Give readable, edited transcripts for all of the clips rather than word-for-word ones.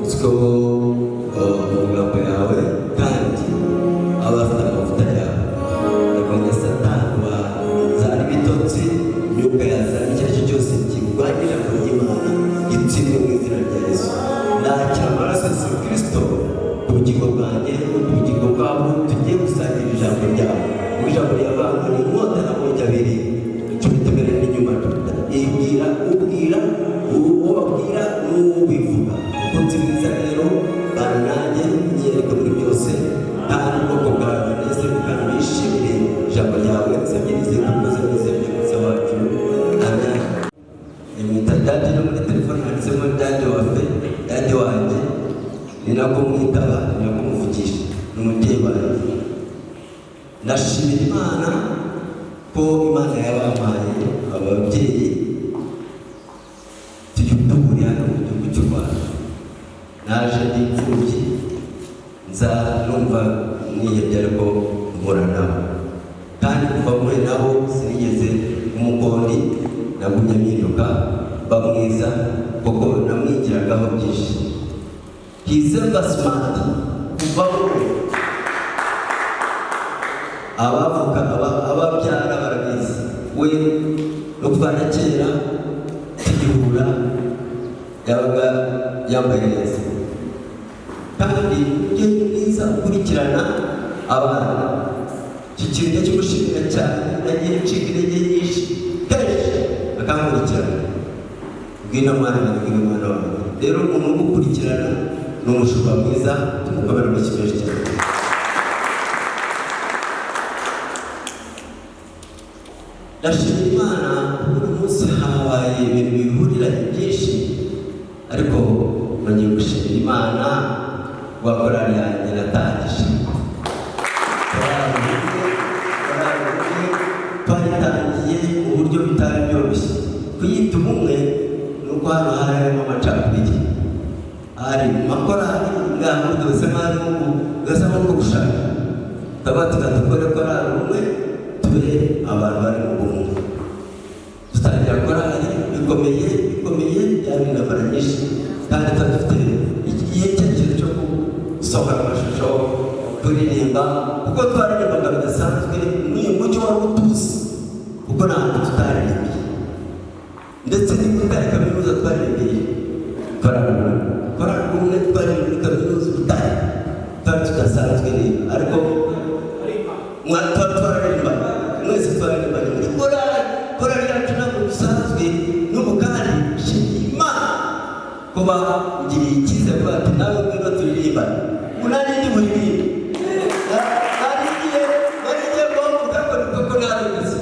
uziko amagambo yawe kandi abafite amavuta yawe ndabonye satani wazana ibitotsi imyuka yazana icyo ari cyo cyose kirwanira ku ry'Imana gitsindwe mu izina rya Yesu. Nakira amaraso ya Yesu Kristo ku bugingo bwanjye ubugingo bwabo tugiye gusangira ijambo ryawe mu ijambo ry'abantu ni inkota n'amogi abiri cumita imbere n'inyuma ibwira ubwira uwo babwira n'uwo bivuga ukunze mwiza rero bana nanjye nyereka muri byose kandi ubwoko bwawe banezerwe kandi bishimire ijambo ryawe nsabye nizeye kukoze nizeye kuza wacu amen. Mwita dadi no muri telefone handitsemo dadi wawe dadi wanjye ni nako mwitaba ni nako muvugisha ni umubyeyi wanjye. Ndashimira Imana ko Imana yabampaye ababyeyi duhuriye hano mu gihugu cy'u Rwanda. Naje ndi imfubyi nza numva nihebye ariko mpura nabo kandi kuva muri nabo sinigeze umukondi nagumye mpinduka mba mwiza kuko namwigiragaho byinshi. He's ever smart kuva muri abavuka ababyara barabizi we no kuva na kera tugihura yabaga yambaye neza kandi iyo mwiza ukurikirana abana iki kintu cy'umushimira cyane nagiye ncika intege nyinshi kenshi akankurikirana bw'ino mwana wawe rero umuntu ugukurikirana ni umushumba mwiza tumukomera amashyi menshi cyane. Ndashimira Imana buri munsi habaye ibintu bihuriranye byinshi ariko nongeye gushimira Imana wa korali yanjye natangije twaritangiye uburyo bitari byoroshye kuyita ubumwe nuko hano harimo amacakubiri hari makorali ngaho dose mari mu gasa nko gushaka tabatuka dukore korali umwe tube abantu bari mu bumwe tutangira korali bikomeye byari intambara nyinshi kandi tudafite igihe cyerekezo cyo gusohora amashusho kuririmba kuko twaririmbaga bidasanzwe n'uyu mucyo wari utuzi kuko ntabwo tutaririmbiye ndetse n'ibutare kaminuza twaririmbiye korali umwe twari muri kaminuza ubutare twari tudasanzwe rero ariko twaririmba mwese twaririmba muri korali yacu ntabwo bisanzwe n'ubu kandi nshimira Imana kuba ngiriye icyizere kuba ati nawe ngwino turirimba munani ndi muririmba narigiye guhamuka koko narebese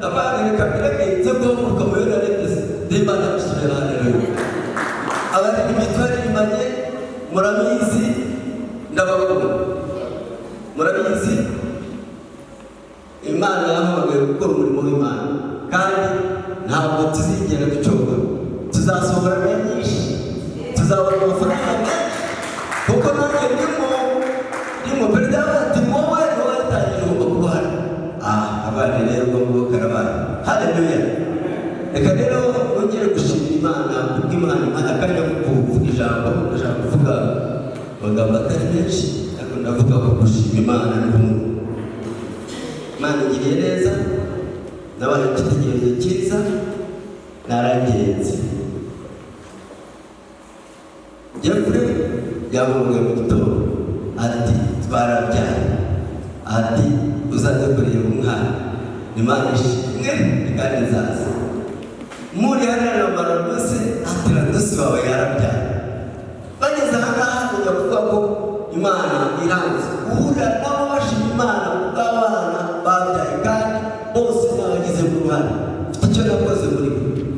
abana reka biragenze guhamuka muyo narebese ndimana bishimira rero abaririmbi twaririmbanye murabizi ndabakunda murabizi Imana yahamagaye gukora umurimo w'Imana kandi ntabwo tuzigera ducoga tuzasohora nyinshi tuzabona amafaranga menshi kuko nanjye ndimo perezida ati wowe ntiwatangije ugomba kuba hano abana rero ngomba karabana haleluya. Reka rero wongere gushimira Imana kuko Imana akanya kuvuga ijambo ndashaka kuvuga amagambo atari menshi ariko ndavuga ko gushima Imana n'umuntu Imana igiriye neza nabaye igitekerezo cyiza naragenze Jeffrey yavuye mu gitondo ati twarabyaye ati uzaze kureba umwana Imana ishimwe kandi nzaza muri hano barabose ati radusi wawe yarabyaye bageze ahangaha kujya kuvuga ko Imana iranze uhura nabo bashima Imana bw'abana babyaye kandi bose n'abagize mu ruhare icyo nakoze muri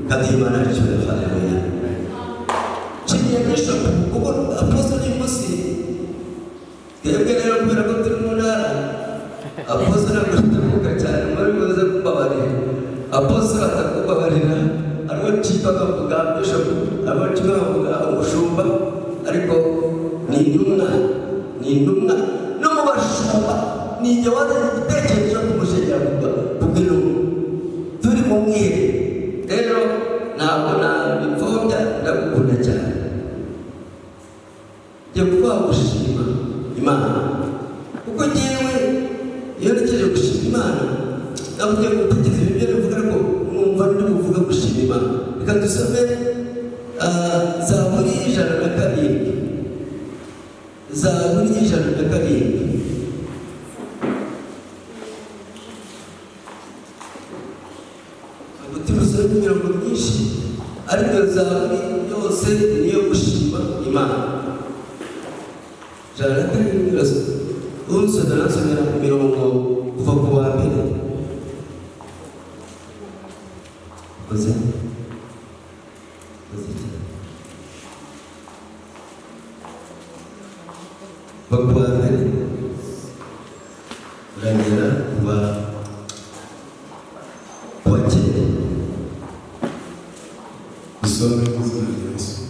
kandi Imana ishimwe haleluya. Nshimiye Bishop kuko apostle y'umunsi twebwe rero kubera ko turi mu ntara apostle ntabwo tutavuga cyane muri buze kubabarira apostle atakubabarira ariwe nshipa akavuga Bishop ariwe nshipa akavuga umushumba ariko ni intumwa no mu bashumba ni njye wazanye igitekerezo cyo kumushyigikira kubw'intumwa turi mu mwiherero rero ntabwo nabipfobya ndagukunda cyane jya kuba gushima Imana, kuko ngewe iyo ntegereje gushima Imana nabugiye gutekereza ibyo bivuga ko numva ndi buvuga gushima Imana. Reka dusome Zaburi 107, Zaburi 107. Abutiruze imirongo myinshi, ariko Zaburi yose niyo gushima Imana. 107 unsomera mu mirongo kuva ku wa mbere. Bakuambele uragera kuba wakire usome izina rya Yesu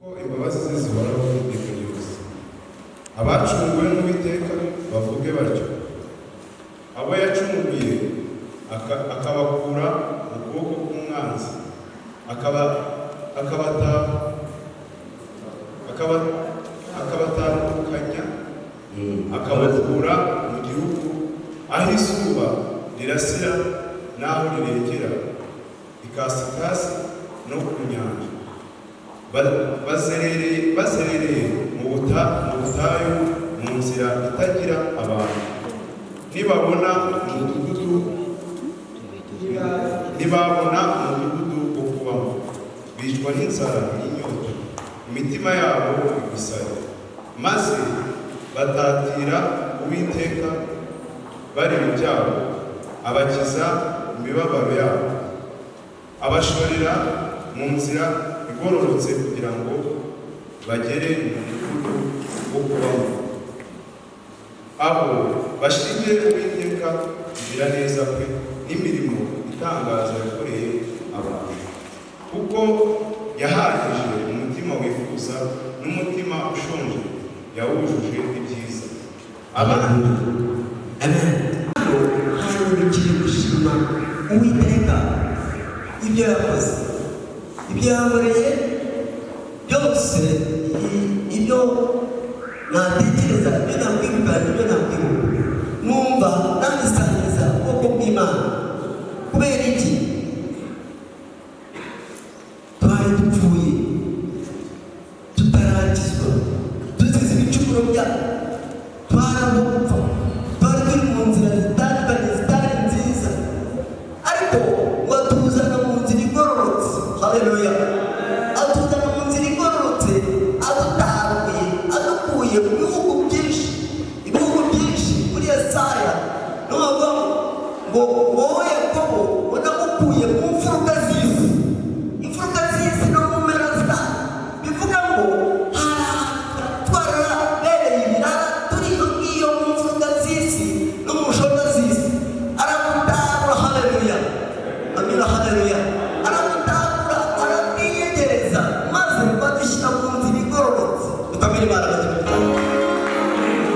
ko imbabazi ze zihoraho iteka ryose. Abacunguwe n'Uwiteka bavuge batyo, abo yacunguye akabakura mu kuboko k'umwanzi, akabatandukanya, akabakura mu gihugu aho izuba rirasira n'aho rirengera, ikasikasi no ku nyanja. Bazerereye mu butayu, mu nzira itagira abantu. Ntibabona umudugudu wo kubamo, bicwa n'inzara n'inyota, imitima yabo ibisaya. Maze batatira Uwiteka bari mu byago, abakiza imibabaro yabo, abashorera mu nzira igororotse kugira ngo bagere mu mudugudu wo kubamo. Abo bashimye Uwiteka kugira neza kwe n'imirimo itangaza yakoreye abantu, kuko yahagije umutima wifuza n'umutima ushonje yawujuje ibyiza. Abantu hano kiri gushima Uwiteka ibyo yakoze, ibyo yankoreye byose, ibyo natekereza, ibyo nakwibuka, ibyo nakwibuka, numva nabisangiza ubwoko bw'Imana. Kubera iki? Twari dupfuye tutarangizwa, tuzize ibicumuro byacu, twarabupfa, twari turi mu nzira zitandukanye zitari nziza, ariko watuzana mu nzira igororotse. Haleluya! Atuzana mu nzira igororotse, adutaruye, adukuye mu bihugu byinshi muri Yesaya n'uvuga ngo wowe Yakobo wanagukuye mu mfuruka z'isi. Imfuruka z'isi no mu mpera zayo, bivuga ngo twarabereye ibirara turi iyo mu mfuruka z'isi no mu nshoza z'isi. Aramutabura. Haleluya! Amina. Haleluya! Aramutabura, aratwiyegereza, maze badushyira mu nzira igororotse. Utamira Imana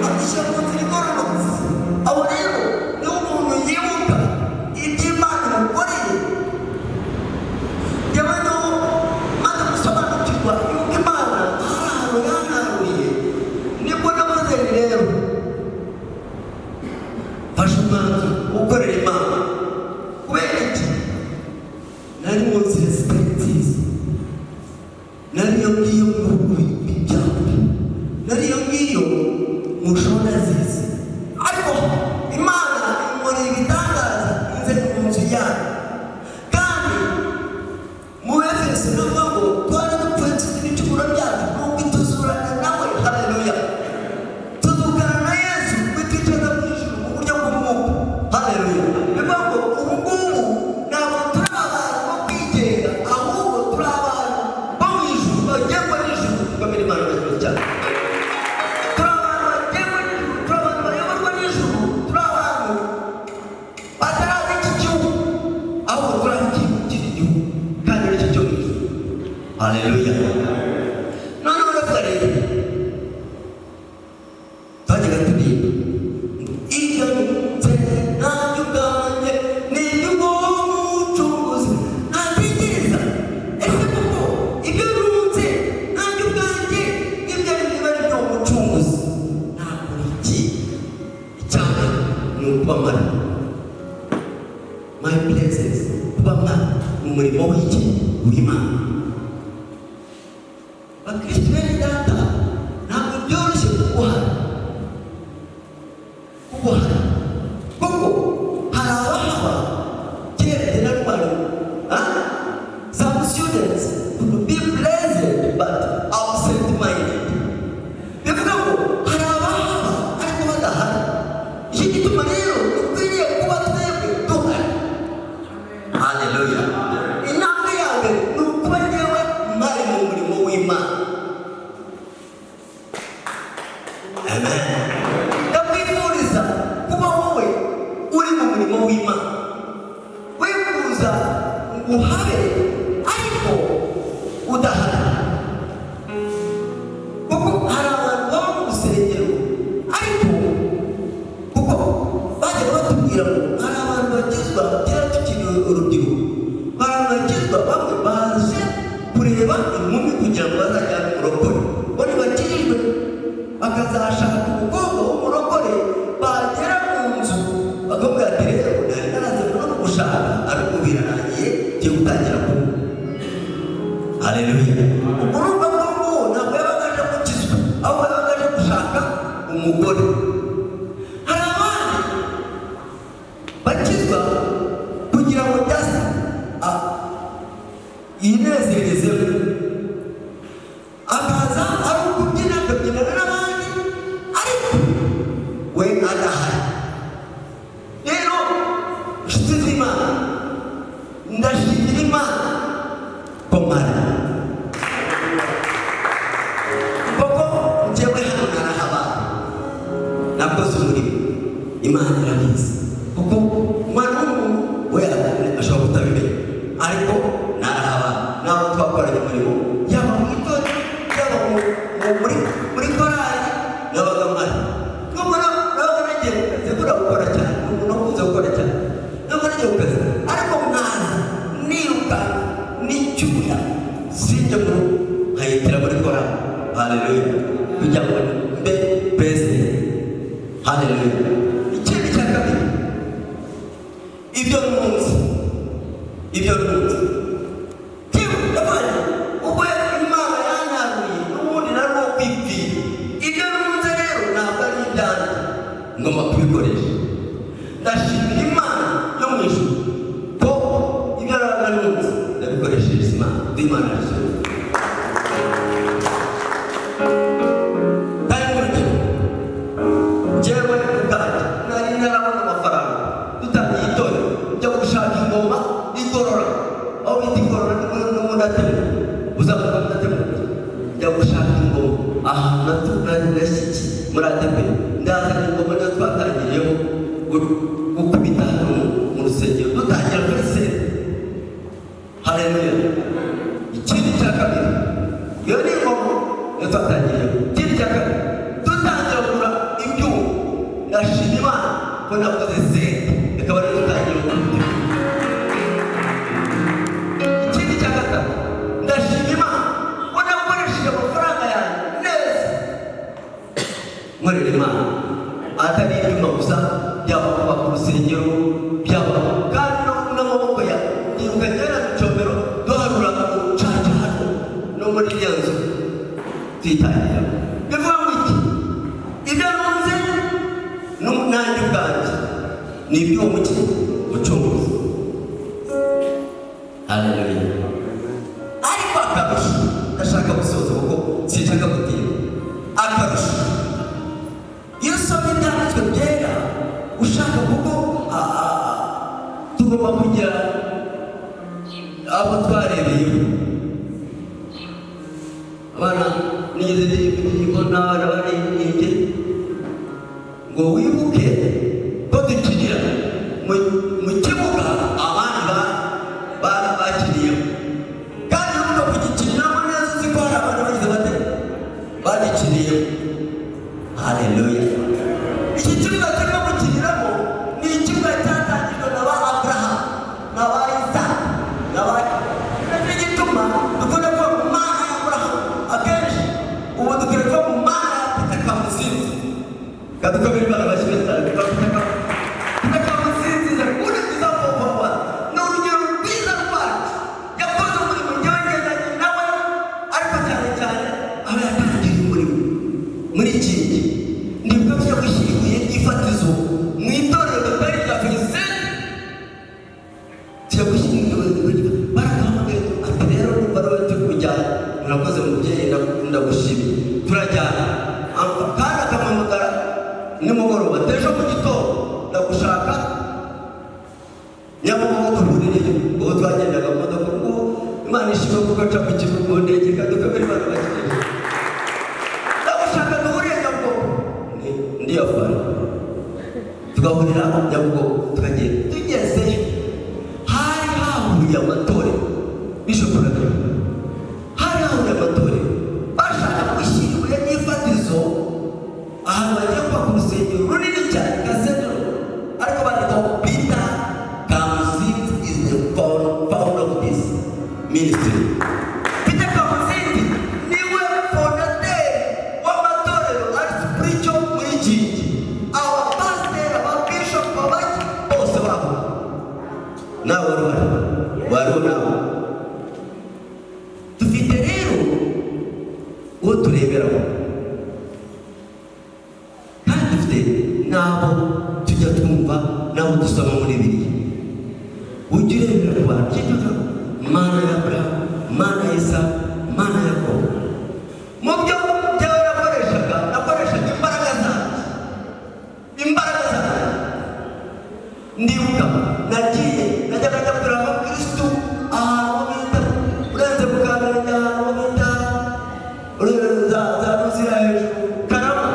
adushyira mu nzira igororotse. Abo rero niyo umuntu yibuka ibyo Imana imukoreye. Yewe no maze gusobanukirwa yuko Imana hari ahantu yantaruye, nibwo navuze nti rero fashe umwanzuro gukorera Imana. Kubera iki? Nari mu nzira zitari nziza, nari iyo ngiyo mu bihugu by'ibyaro, nari iyo ngiyo mu nshona z'isi, ariko Imana inkorera ibitangaza inze mu nzu yayo. Kandi mu Efeso navuga ngo twari dupfuye tuzi ibicumuro byacu, nuko ituzurana nawe. Haleluya! Tuzukana na Yesu bitwicaza mu ijuru mu buryo bw'umwuka. Haleluya! Bivuga ngo ubu ngubu ntabwo turi abantu bo kwigenga, ahubwo turi abantu bo mu ijuru, bagengwa n'ijuru. Tukamira Imana cyane. Turi abantu bagengwa n'ijuru, turi abantu bayoborwa n'ijuru, turi abantu batarazi iki gihugu, ahubwo turi ab'igihugu kiri gihugu, kandi nicyo cyo mu ijuru. Haleluya! Noneho ndavuga rero, twajyaga turirimba iyo nzira nanjye ubwanjye ni iby'umucunguzi ntatekereza. Ese koko ibyo nunze nanjye ubwanjye w'Imana. Bakristo bene data ntabwo byoroshye kuguhana kuko hari abahaba kera na rwanda some students could be pleasant but absent minded. Bivuga ngo hari abahaba ariko badahari. Iki gituma rero dukwiriye kuba twebwe duhari. Haleluya. Inama ya mbere ni ukuba njyewe mpari mu murimo w'Imana. Amen. Ndakwifuriza kuba wowe uri mu murimo w'Imana. Wifuza uhabe ariko udahari. Kuko hari abantu baba mu rusengero ariko kuko bajya batubwira ngo hari abantu bagizwa kera tukiri urubyiruko, hari abantu bagizwa bamwe baje kureba inkumi kugira ngo bazajyane umurokore. Bo ntibakijijwe bakazashaka umukobwa w'umurokore, bagera mu nzu bakabwira ati rero nari naraze no gushaka ariko birarangiye ngiye gutangira kuba. Haleluya. Urumva ko ntabwo yabaga aje gukizwa ahubwo yabaga aje gushaka umugore. Hari abandi bakizwa kugira ngo just yinezerezeho, akaza ari ukubyina akabyinana n'abandi ariko we adahari. Rero inshuti z'Imana, ndashimira Imana ko mpari, kuko njyewe hano narahabaye, nakoze umurimo Imana irabizi. Kuko umwana w'umuntu we ashobora kutabimenya ariko narahabaye, n'abo twakoranye umurimo yaba mu itorero yaba muri korali nabaga mpari. Nubwo nabaga nagiye mu kazi kubera gukora cyane, umuntu ukunze gukora cyane, nubwo nagiye mu kazi ariko mwaza niruka n'icyuya sinjya mu rugo nkayitira muri korali. Haleluya. Kugira ngo mbe president. Haleluya. Ikindi cya kabiri, ibyo munsi ubwo Imana yanyaruye n'ubundi narwo kwipfira. Ibyo nunze rero ntabwo ari ibyanjye ngomba kubikoresha. Ndashimira Imana yo mu ijuru ko ibyo nabaga nunze ndabikoreshereza Imana. Imana arashoboye. Kandi urugero njyewe ubwanjye nari narabona amafaranga dutangiye itorero njya gushaka ingoma igorora, aho bita igorora n'umudatemu uzavuga umudatemu, njya gushaka ingoma ahantu nashyiki muri ADP. ndazana ingoma niyo twatangiriyeho gukubita hano mu rusengero dutangira kuri senta. Haleluya. Ikindi cya kabiri, iyo ni ingoma niyo twatangiriyeho. Ikindi cya kabiri, dutangira kugura ibyuma. Ndashima Imana ko nakoze senta ikaba ariyo dutangira gukubita. Ikindi cya gatatu, ndashima Imana ko nakoresheje amafaranga yanjye neza nkorera Imana, atari ibyuma gusa, byaba kubaka urusengero, byaba kandi n'amaboko yawe. Nibuka ngera mu Cyomero duharura urucaca hano no muri iriya nzu twitangira. Bivuga ngo iki? Ibyo nunze nanjye ubwanjye ni iby'uwo mucunguzi. Haleluya. Ariko akarusho ndashaka gusoza kuko sinshaka gutinda. Akarusho iyo usomye ibyanditswe byera ushaka kuko tugomba kugira abo twarebeyeho. Abana nigeze ndirimbo n'abana baririmbye ngo wibuke ko dukinira mu kibuga abandi bakiriyemo, kandi uvuga kugikiniramo neza uzi ko hari abantu bagize bate bagikiniyemo. Haleluya. Iki kibuga turimo gukiniramo ni ikibuga cyatangijwe na ba Abrahamu na ba Isaka na ba nacyo gituma dukunda kuba mu Mana ya Abrahamu. Akenshi ubu dukwiye kuba mu Mana ya Petekamusinzi, kadukomere Imana bashyire cyane Petekamusinzi uri kuzapfopfwa. Ni urugero rwiza rwacu yakoze umurimo turagushimiye turajyana kandi akampamagara nimugoroba ejo mu gitondo ndagushaka Nyabugogo duhurireyo ubwo twagendaga mu modoka ngo Imana ishimwe kuko aca mu kigo mu ndege kandi tukabera Imana bakineje ndagushaka duhuriye Nyabugogo ndiyafana tugahurira Nyabugogo tukagenda tugezeyo hari hahuriye amatorero Bishop Rugagi hari hahuriye amatorero bashaka gushyira ibuye n'ifatizo ahantu bagiye kuba ku rusengero runini cyane Kasentro ariko bandika Peter Kamuzinzi is the founder of this ministry. Peter Kamuzinzi niwe fondateur w'amatorero ari spiritual muri Kingi. Our pastor, our bishop, abaki bose babo nawe wari nawe dufite rero uwo tureberaho kandi dufite n'abo tujya twumva n'abo dusoma muri Bibiliya ujya urebera ku bantu cyitwa Mana ya Abrahamu, Mana ya Isaka, Mana ya Yakobo mu byo byawe nakoreshaga imbaraga zanjye ndibuka najyaga njya abakristu ahantu bita urenze Mukamenge ahantu bita za Ruzira hejuru Karama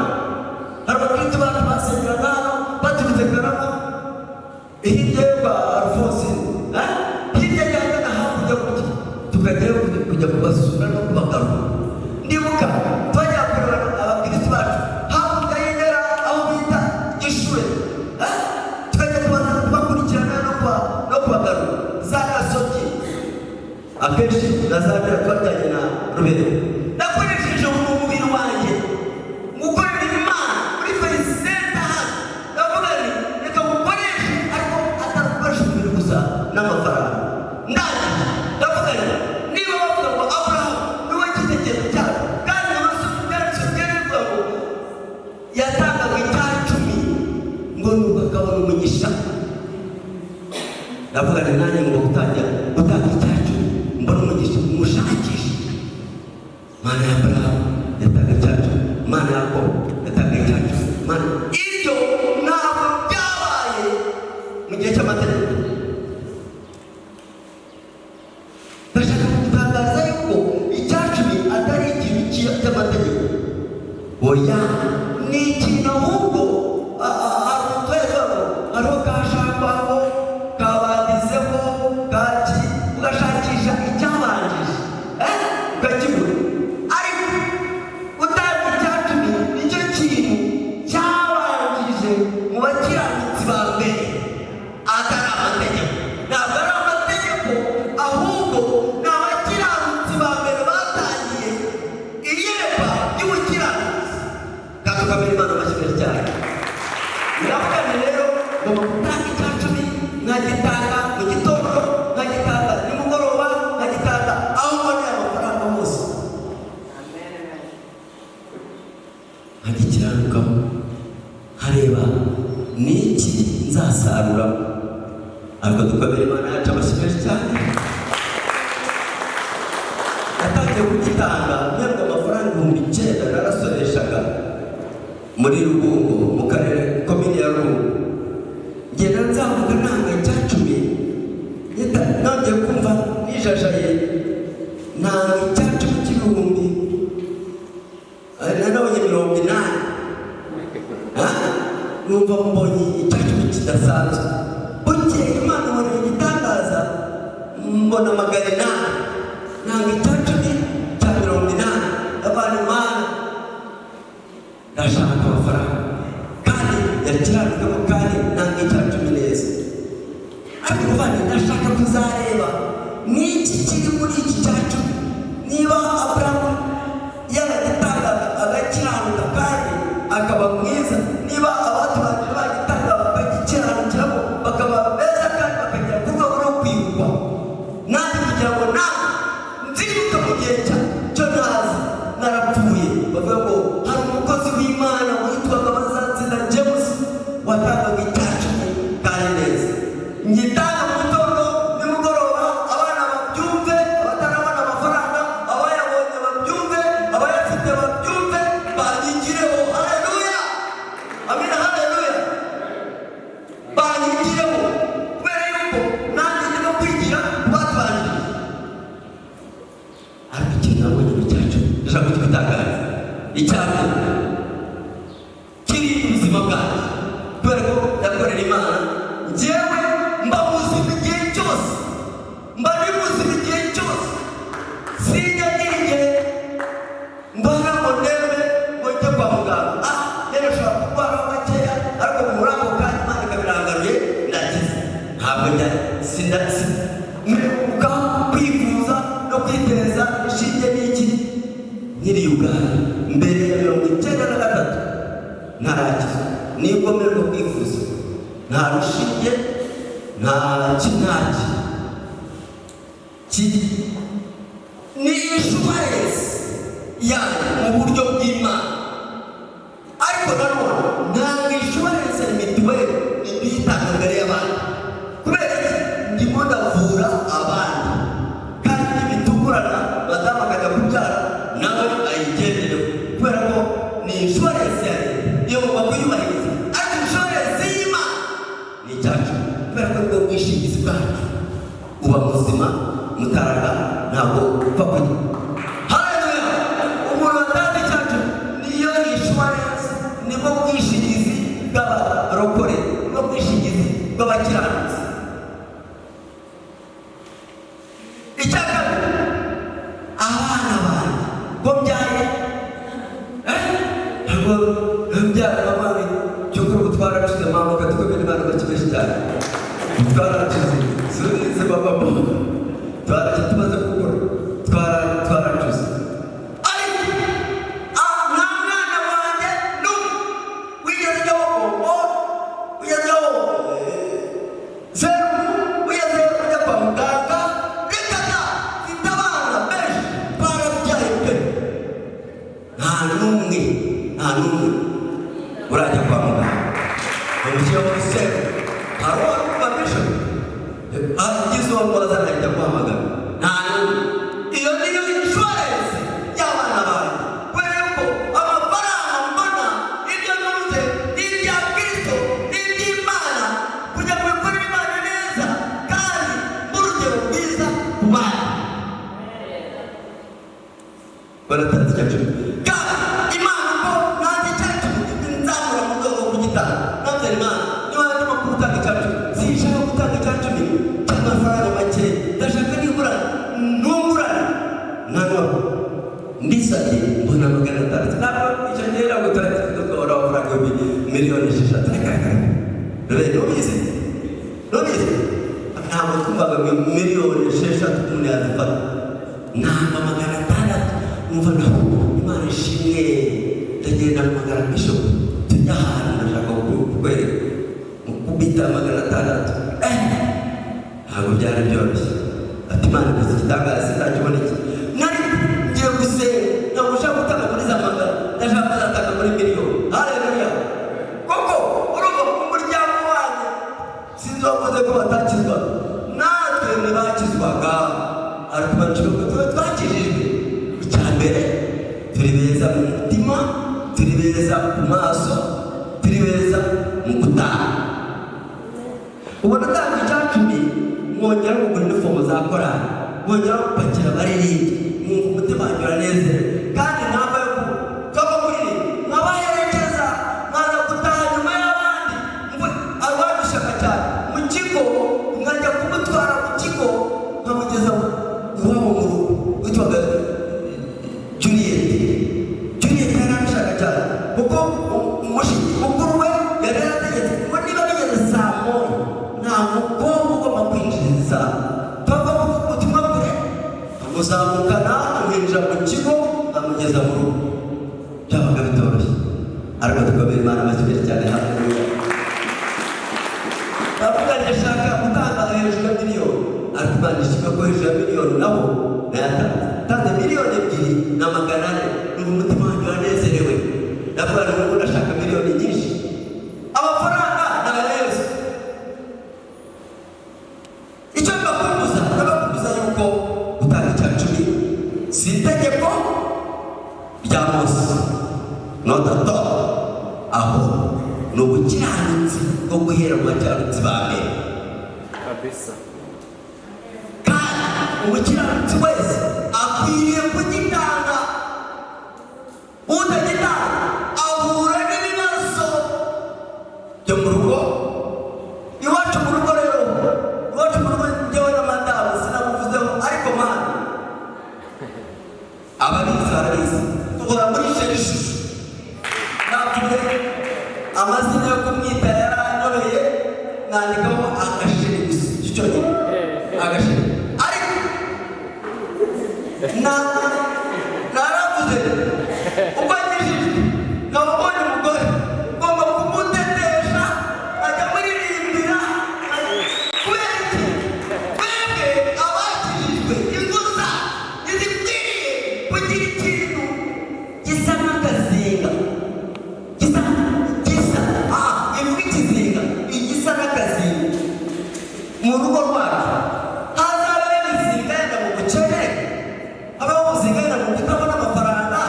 hari abakristu bacu basengeraga hano baturutse Karama hirya kwa Alphonse hirya y'ahagana hakurya gutya tukajyayo kujya kubasura no kubagarura ndibuka twajya kureba abakristu bacu hakurya y'Indera aho bita Gishure tukajya kubakurikirana no kubagarura za Gasogi akenshi nazabera twajyanye na Rubere nakoresheje umubiri wanjye gukorera Imana muri Felicenta ndavuga nti reka mukoreshe ariko atarukoresha umubiri gusa n'amafaranga ndangije ndavuga nti niba bavuga ngo Aburahamu niwe cyitegererezo cyabo kandi n'amasomo byacu byerekwa ngo yatangaga icya-cumi ngo nuko akabona umugisha ndavuga nti nanjye ngo gutanga icya-cumi mbona umugisha mushakisha Mana ya Abrahamu yatanga icya-cumi Mana ya Yakobo yatanga icya-cumi ibyo ntabwo byabaye mu gihe cy'amategeko ndashaka kugutangaza yuko icya-cumi atari ikintu cy'amategeko oya ni ikintu ahubwo hari utweza hariho kashakwaho kabandizeho kaki ugashakisha icyabanjije ukakibura ariko utanga icya-cumi nicyo kintu cyabanjije mu bakiranutsi ba mbere atari amategeko ntabwo ari amategeko ahubwo ni abakiranutsi ba mbere batangiye iyerekwa ry'ubukiranutsi katukamira Imana amashyirira cyane biravuga ni rero ngo gutanga icya-cumi nkagitanga mu gitondo nkagitanga nimugoroba nkagitanga aho mboneye amafaranga hose nkagikiranukamo nkareba ni iki nzasaruramo ariko dukomere Imana yacu amashyirira cyane natangiye kugitanga mpembwa amafaranga 9,000 narasoreshaga muri Rubungo mu karere komine ya Rubungo ngenda nzamuka ntanga icya-cumi nongeye kumva nijajaye ntanga icya-cumi cy'ibihumbi nanabonye 80 numva mbonye icya-cumi kidasanzwe bukeye Imana iboneye igitangaza mbona 800 ntanga icya-cumi cya 80 abana Imana ndashaka amafaranga kandi yakiranukamo kandi ntanga icya-cumi neza ariko bavandi ndashaka kuzareba n'iki kiri muri iki cya-cumi niba Aburahamu yaragitangaga agakiranuka kandi akaba mwiza niba abatubanje bagitanga bakagikiranukiramo bakaba beza kandi bakagera ku rwego rwo kwibukwa nanjye kugira ngo nawe nzibuke mu gihe cyo ntazi narapfuye bavuga ngo hari umukozi w'Imana witwaga Bazatsinda James watangaga icya-cumi kandi neza ngitanga mu gitondo nimugoroba abana babyumve abatarabona amafaranga abayabonye icyambere kiri ubuzima bwanjye kubera ko ndakorera Imana njyewe mba muzima igihe cyose, mba ndi muzima igihe cyose, sinjya ngira igihe mbona ngo ndebe ngo njye kwa muganga rero ushobora kurwara gakeya ariko muri ako kanya Imana ikabirangaruye ndakize. Ntabwo njya mperuka kwivuza no kwitereza inshinge n'iki nkiri Uganda mbere ya 1993 ntarakiza. Nibwo mperuka kwivuza nta rushinge nta kinaki ni insurance yanjye mu buryo bw'Imana, ariko nanone ntabwo insurance ya mituweli ntibiyitanga mbere y'abandi kubera ndimo ndavura abandi kandi ntibitungurana madamu akajya kubyara nawe ayigendereho kubera ko ni insurance ya leta iyo mugomba kuyubahiriza, ariko insurance y'Imana ni icyacu kubera ko nibwo bwishingizi bwacu. Uba muzima mutaraga ntabwo upfa kujya. Haleluya! Umuntu watanze icyacu niyo insurance, nibwo bwishingizi bw'abarokore, nibwo bwishingizi bw'abakiranutsi. Icya kabiri, abana banjye ko mbyaye ntabwo mbyara abana cyokora ubu twaracuze mama katukomera Imana bakimeshi cyane twaracuze surize baba twaracuze tumaze gukura twaracuze ariko nta mwana wanjye n'umwe wigezeho wigezeho zeru wigezeho kujya kwa muganga reka mfite abana benshi barabyaye pe nta n'umwe urajya kwa muganga umushyira muri zeru hari uwarukuba bishop agize uwo mwaza arajya guhamagara nta n'umwe. Iyo niyo insurance y'abana banjye kubera ko amafaranga mbona ibyo ntuze n'ibya Kristo n'iby'Imana kugira ngo bikorere Imana neza kandi n'urugero rwiza ku bana baratanze icyacu kandi Imana ko nanjye icyacu nzamura mu rwego rwo kugitanga nabyo Imana niba ndimo gutanga icyacu sinshaka gutanga icyacu cy'amafaranga make ndashaka nibura ntungurane nanone ndisabye mbona 600 ntabwo icyo gihe ntabwo turakora amafaranga miliyoni 6 rero nubizi ntabwo twumvaga miliyoni 6 umuntu yazifata ntabwo 600 umva naho Imana ishimwe ndagenda mpamagara bishop tujya ahantu ndashaka kukwereka kubita 600 ntabwo byari byoroshye ati Imana ikoze igitangaza sinakiboneke nari ngiye gusenga ntabwo ushaka gutanga muri za magana ndashaka kuzatanga muri miliyoni. Haleluya! koko urumva umuryango wanjye sinzi wakoze ko batakizwa natwe ntibakizwaga ariko baciwe ko twakijijwe. Icya mbere turi beza mu mutima, turi beza ku maso, turi beza mu gutaha. Ubona ntabwo icyacumi mwongera kugura inifomu za korali, mwongera gupakira abaririmbyi, mwumva umutima wanjye uranezerewe kandi ntabwo yo kuba muri mwabaherekeza mwaza gutaha nyuma y'abandi abadushyaka cyane mu kigo mwajya kumutwara mu kigo nkamugeza iwabo mu rugo witwaga Juliet yarabishaka cyane kuko mukuru we yari yarategetse ngo niba bigeze saa moya nta mukobwa ugomba kwinjiriza papa ubutumwa bwe amuzamukana amwinjira mu kigo amugeza mu rugo. Byabaga bitoroshye ariko tukomere Imana amazimere cyane. Haleluya! bavuga ndashaka gutanga hejuru ya miliyoni ariko Imana ishimwe ko hejuru ya miliyoni nabo nayatanze miliyoni 2,400 n'ubu umutima wanjye uranezerewe. ndavuga ngo ndashaka miliyoni nyinshi amafaranga n'abayezu. Icyo ndabakumbuza yuko gutanga icyacu si itegeko rya Mose not at all, aho ni ubukiranutsi bwo guhera mu bakiranutsi ba mbere kabisa. Kandi umukiranutsi wese akwiriye kugitanga. amazina yo kumwita yaranyobeye, nandikaho agashiri gusa icyo nyine agashiri. Ariko naravuze ubwo nyijijwe nkaba mbonye umugore ngomba kumutetesha ajya muririmbira. Kubera iki? Twebwe abakijijwe inguza ntizikwiriye kugira ikintu gisa n'akazinga, gisa ivuga ikizinga, igisa n'akazinga mu rugo rwacu. Hazabaho imizinga yenda mu bukene, habaho umuzinga yenda mu kutabona amafaranga,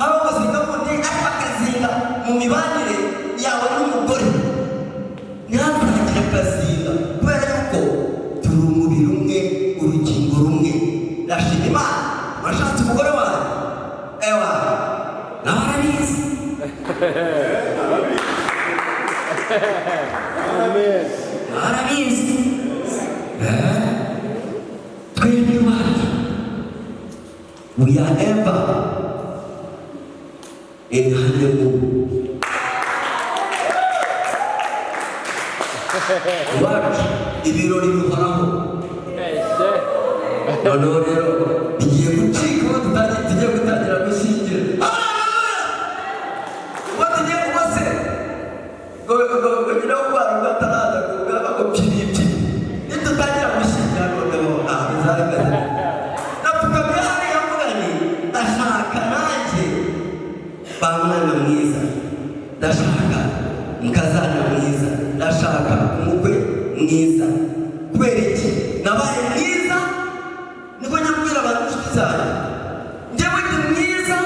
habaho umuzinga wundi ariko akazinga mu mibanire yawe n'umugore. Ntihazagire akazinga kubera yuko turi umubiri umwe, urugingo rumwe. Ndashima Imana washatse umugore wawe, ewa nawe arabizi. Arabizi. Twebwe iwacu we are ever in honeymoon. Iwacu ibirori bihoraho. Noneho rero bigiye gucika uwo tugiye gutangira gushyingira. Uwo tugiye kubase kugira ngo bataraza kuvuga ngo piripi nitutangira gushyingira noneho bizaragaza. Napfukamye hariya mvuga nti ndashaka nanjye ba mwana mwiza, ndashaka mukazana mwiza, ndashaka umukwe mwiza. Kubera iki? Nabaye mwiza, niko nyabwira abantu inshuti zanjye, njyewe ndi mwiza,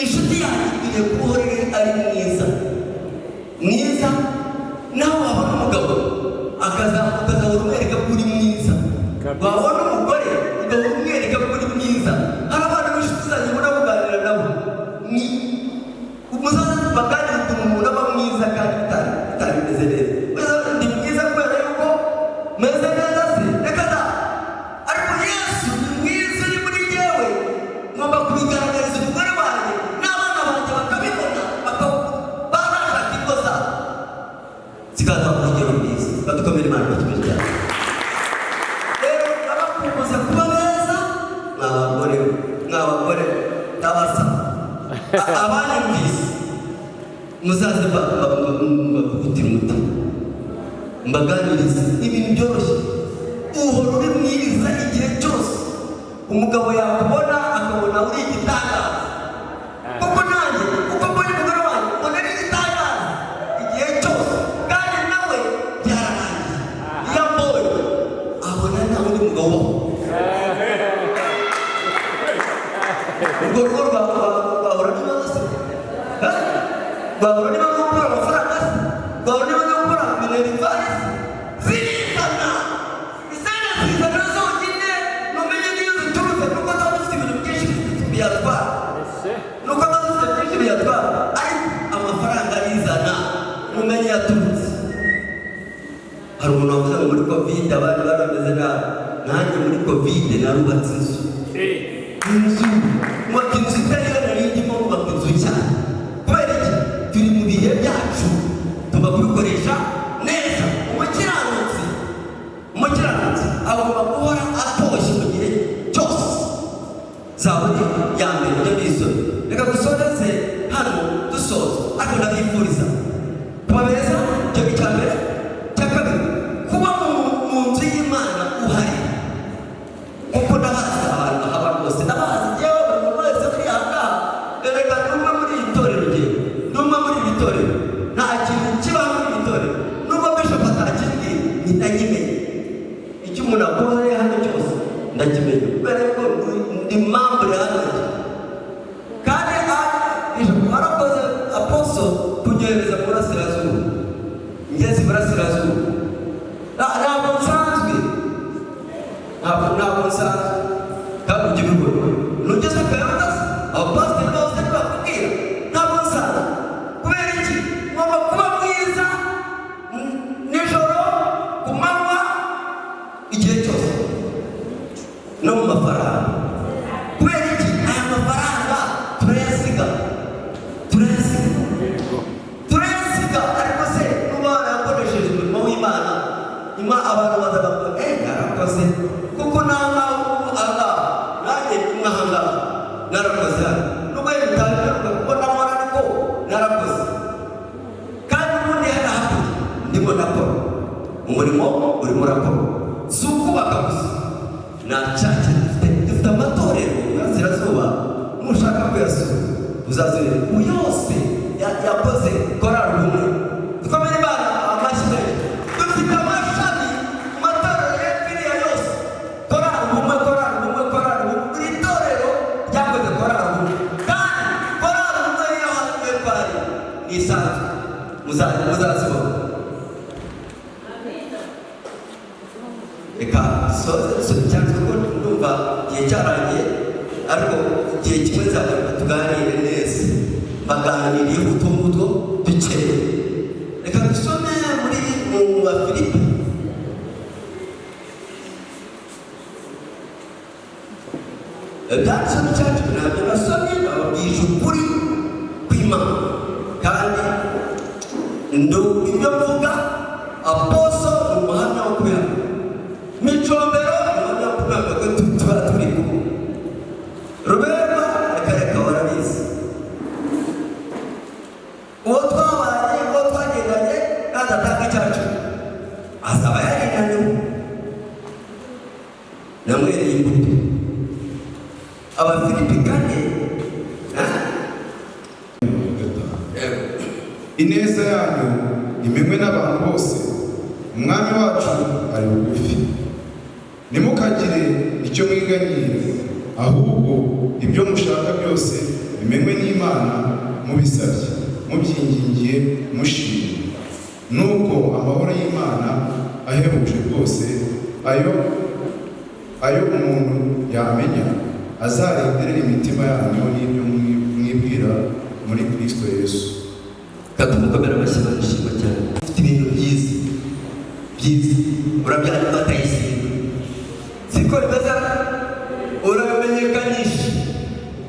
inshuti yanjye igiye kuhorere ari mwiza. Mwiza nawe wabona umugabo akazahora umwereka ko uri mwiza, wabona umugore ugahora umwereka ko uri mwiza. Hari abana b'inshuti zanjye mbona kuganira nabo ni umuzaza baganira ukuntu umuntu aba mwiza kandi bitari bimeze neza. Ndi mwiza kubera yuko meze neza se? Reka da! Ariko Yesu ni mwiza uri muri jyewe, ngomba kubigaragariza umugore wanjye n'abana banjye bakabibona, barashaka ingo zabo zikaza mu rugero rwiza. Badukomere Imana mu kimwe cyane. Rero abakubuza kuba beza mw'abagore ndabasaba abanyumvise muzaze babugutira umutima, mbaganirize ibintu byoroshye. Uhora uri mwiza igihe cyose, umugabo yakubona akabona uri igitangaza. Kuko nanjye uko mbonye umugore wanjye mbona ari igitangaza igihe cyose, kandi nawe byararangiye. Iyo ambonye abona nta wundi mugabo urwo rugo rwahora n'ibibazo se? Rwahora n'ibibazo gukora amafaranga se? Rwahora n'ibibazo gukora minerivare se? Zirikana zizana zonyine, numenye n'iyo ziturutse nuko zaba zifite ibintu byinshi biyatwara, nuko zaba zifite byinshi biyatwara, ariko amafaranga arizana numenye yaturutse. Hari umuntu wavuze ngo muri Covid abandi bari bameze nabi. Nanjye muri Covid narubatse inzu. Kubaka inzu itari yo nari ndimo kubaka inzu cyane. Kubera iki? Turi mu bihe byacu, tugomba kubikoresha neza. Umukiranutsi agomba guhora atoshye mu gihe cyose. Zaburi ya mbere yo n'isoni. Reka dusoreze hano dusoza, ariko ndabifuriza kuba beza. Icyo ni icya mbere. Icya kabiri, kuba mu nzu y'Imana uhari. Kuko ndabazi abantu bose, ndabazi yewe buri muntu wese uri aha ngaha. Reka numwe muri iri torero rye, numwe muri iri torero, nta kintu kibaho muri iri torero. Nubwo Bishop atakimbwiye ndakimenya. Icyo umuntu akoze hano cyose ndakimenya, kubera yuko ndi membre hano. Kandi Bishop arakoze Apostle kunyohereza mu Burasirazuba, ngeze i Burasirazuba. Ntabwo nsanzwe, ntabwo nsanzwe kandi ujya ubibona. Nugeze akayaga se abapasiteri bose bakubwira ntabwo nsanzwe. Kubera iki? Ngomba kuba mwiza nijoro, ku manywa, igihe cyose, no mu mafaranga. Kubera iki? Aya mafaranga turayasiga umurimo urimo urakora si ukubaka gusa na caca dufite amatorero y'Iburasirazuba nushaka kuyasura uzazure yose yakoze korali ubumwe dukomere Imana amashyi menshi dufite amashami mu matorero y'Afurika yose korali ubumwe buri torero ryakoze korali ubumwe kandi korali ubumwe iyo hatuye pari ni isanzwe muzazibona reka soze cyangwa ko ndumva igihe cyarangiye ariko igihe kimwe nzagaruka tuganire neza baganiriye utuntu dukeya reka dusome muri mu Bafilipi ibyanditswe cyacu ntabyo basomye bababwije ukuri kw'Imana kandi ibyo mvuga aposo ni umuhamya wo kubera Micombero umuhamya wo kubera ko tuba turi kumwe Ruberwa reka warabizi uwo twabanye uwo twagendanye kandi atanga icyacu azaba yarinaniwe namwereye imbuto Abafilipi kane ineza yanyu imenywe n'abantu bose umwami wacu ari bugufi nimukagire icyo mwiganyira ahubwo ibyo mushaka byose bimenywe n'Imana mubisabye mubyingingiye mushimye nuko amahoro y'Imana ahebuje rwose ayo umuntu yamenya azarindire imitima yanyu n'ibyo mwibwira muri Kristo Yesu. Katumukomera amashyi barishima cyane ufite ibintu byiza urabyara batayisiga siko bimeze uramenyekanisha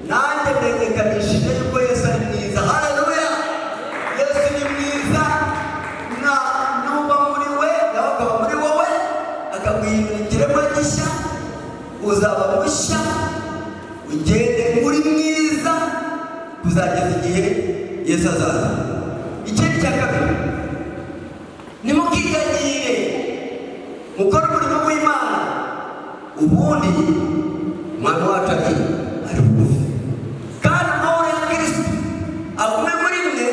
nanjye menyekanishije yuko Yesu ari mwiza haleluya Yesu ni mwiza nuba muri we nawe akaba muri wowe akaguhindura ikiremwa gishya uzaba mushya ugende uri mwiza kuzageza igihe Yesu azaza ikindi cya kabiri nimukiganyire mukora umurimo w'Imana ubundi umwami wacu ari bugufi kandi amahoro ya Kristo agume muri mwe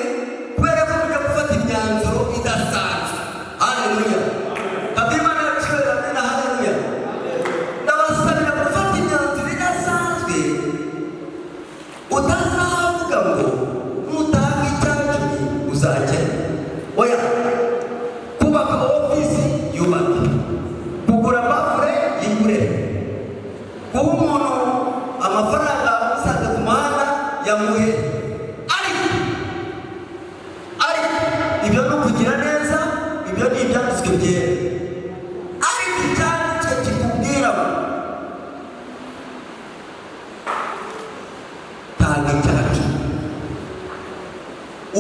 kubera ko mujya gufata imyanzuro idasanzwe haleluya Imana yacu amena haleluya ndabasabira gufata imyanzuro idasanzwe utazavuga ngo nutanga icyacu uzajya oya kubaka ofisi yubake kugura bafure yigure kuba umuntu amafaranga amusanze ku muhanda yamuhe ariko ibyo ni ukugira neza ibyo ni ibyanditswe byera ariko icyanditswe kikubwira ngo tanga icyacu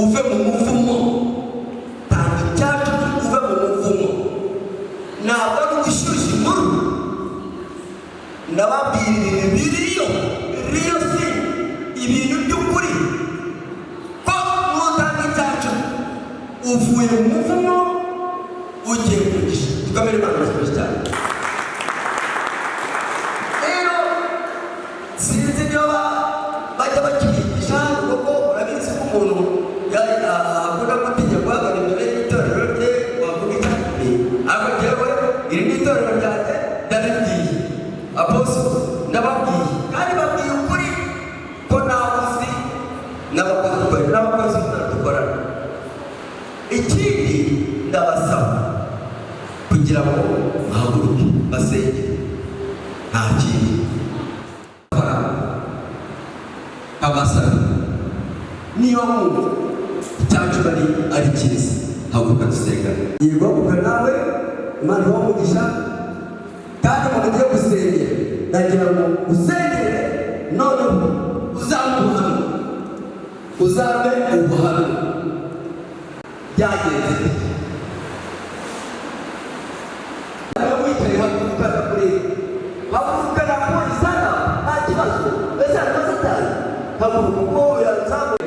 uve mu muvumo tanga icyacu uve mu muvumo ntabwo ari ugushyushya inkuru ndababwira ibintu biriyo si ibintu by'ukuri ko nutanga icyacu uvuye mu muvumo ugiye kugisha tukamera Imana basubije cyane rero sinzi niyo bajya bakibigisha kuko urabizi ko umuntu akunda gutinya guhagarara imbere y'itorero rye wavuga icyatumye ariko jyewe iri ni itorero ryanjye ndabibwiye aposo ndababwiye kandi babwiye ukuri ko nabuzi n'abakozi dukorana ikindi ndabasaba kugira ngo muhaguruke basenge nta kindi abasaba niba mwumva icyacu ari cyiza haguruka dusenga yego kuko nawe Imana wamugisha kandi umuntu ugiye gusengera ndagira ngo usengere noneho uzabe ubuhamya byagenze wicaye hakuvugana kuri hakuvugana ko isana nta kibazo ese hari amasatani haguruka uko yazamuye